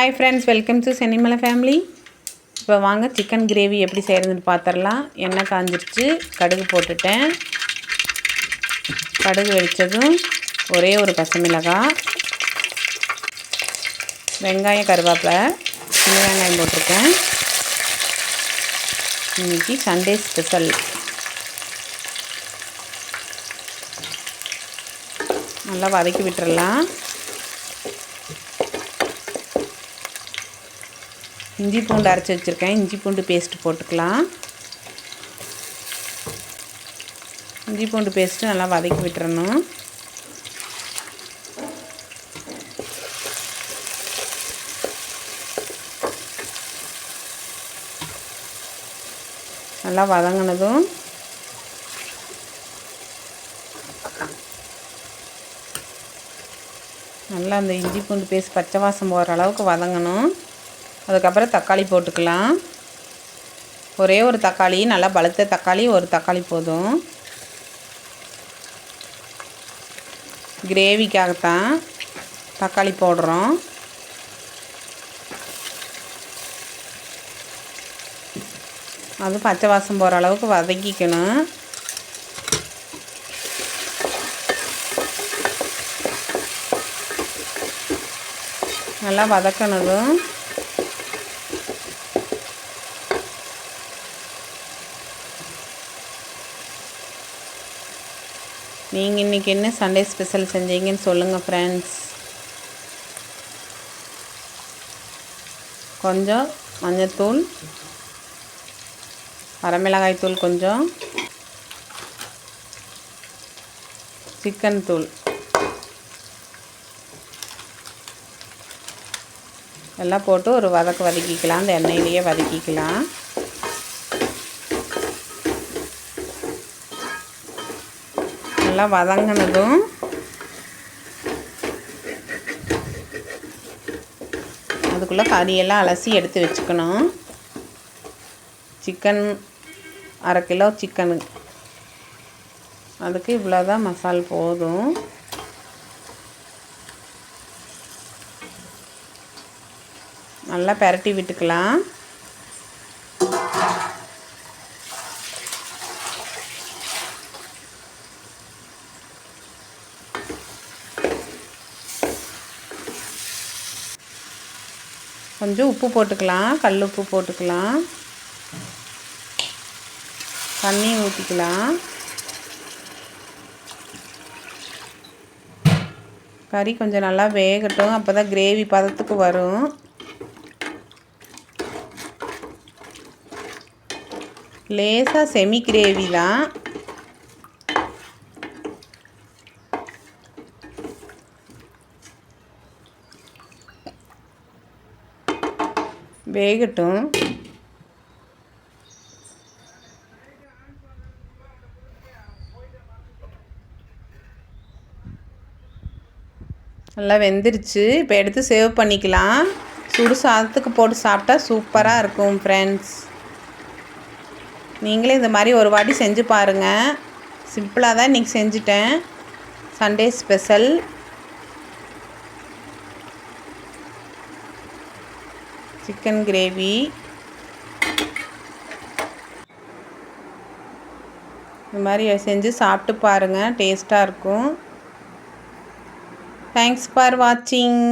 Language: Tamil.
Hi friends, welcome to Chennimalai family. இப்போ வாங்க சிக்கன் கிரேவி எப்படி செய்கிறதுன்னு பார்த்துடலாம். எண்ணெய் காஞ்சிருச்சு, கடுகு போட்டுட்டேன். கடுகு வெடித்ததும் ஒரே ஒரு பச்சை மிளகாய், வெங்காயம், கருவேப்பிலை, சின்ன வெங்காயம் போட்டிருக்கேன். இன்றைக்கி சண்டே ஸ்பெஷல். நல்லா வதக்கி விட்டுறலாம். இஞ்சி பூண்டு அரைச்சி வச்சுருக்கேன். இஞ்சி பூண்டு பேஸ்ட்டு போட்டுக்கலாம். இஞ்சி பூண்டு பேஸ்ட்டு நல்லா வதக்கி விட்டுறணும். நல்லா வதங்கினதும் நல்லா அந்த இஞ்சி பூண்டு பேஸ்ட் பச்சை வாசம் போகிற அளவுக்கு வதங்கணும். அதுக்கப்புறம் தக்காளி போட்டுக்கலாம். ஒரே ஒரு தக்காளி, நல்லா பழுத்த தக்காளி, ஒரு தக்காளி போதும். கிரேவிக்காகத்தான் தக்காளி போடுறோம். அது பச்சை வாசம் போகிற அளவுக்கு வதக்கிக்கணும். நல்லா வதக்கினதும் நீங்கள் இன்றைக்கி என்ன சண்டே ஸ்பெஷல் செஞ்சீங்கன்னு சொல்லுங்கள் ஃப்ரெண்ட்ஸ். கொஞ்சம் மஞ்சத்தூள், வரமிளகாய் தூள், கொஞ்சம் சிக்கன் தூள் எல்லாம் போட்டு ஒரு வதக்கிக்கலாம். அந்த எண்ணெயிலேயே வதக்கிக்கலாம். நல்லா வதங்கினதும் அதுக்குள்ளே கறியெல்லாம் அலசி எடுத்து வச்சுக்கணும். சிக்கன் 1/2 கிலோ சிக்கனு, அதுக்கு இவ்வளோதான் மசால் போதும். நல்லா பெரட்டி விட்டுக்கலாம். கொஞ்சம் உப்பு போட்டுக்கலாம், கல் உப்பு போட்டுக்கலாம். தண்ணி ஊற்றிக்கலாம். கறி கொஞ்சம் நல்லா வேகட்டும், அப்போ தான் கிரேவி பதத்துக்கு வரும். லேசாக செமி கிரேவி தான். வேகட்டும். நல்லா வெந்துருச்சு. இப்போ எடுத்து சேவ் பண்ணிக்கலாம். சுடு சாதத்துக்கு போட்டு சாப்பிட்டா சூப்பராக இருக்கும் ஃப்ரெண்ட்ஸ். நீங்களே இந்த மாதிரி ஒரு வாட்டி செஞ்சு பாருங்கள். சிம்பிளாக தான் இன்றைக்கி செஞ்சுட்டேன். Sunday special. சிக்கன் கிரேவி இந்த மாதிரி செஞ்சு சாப்பிட்டு பாருங்கள், டேஸ்ட்டாக இருக்கும். தேங்க்ஸ் ஃபார் வாட்சிங்.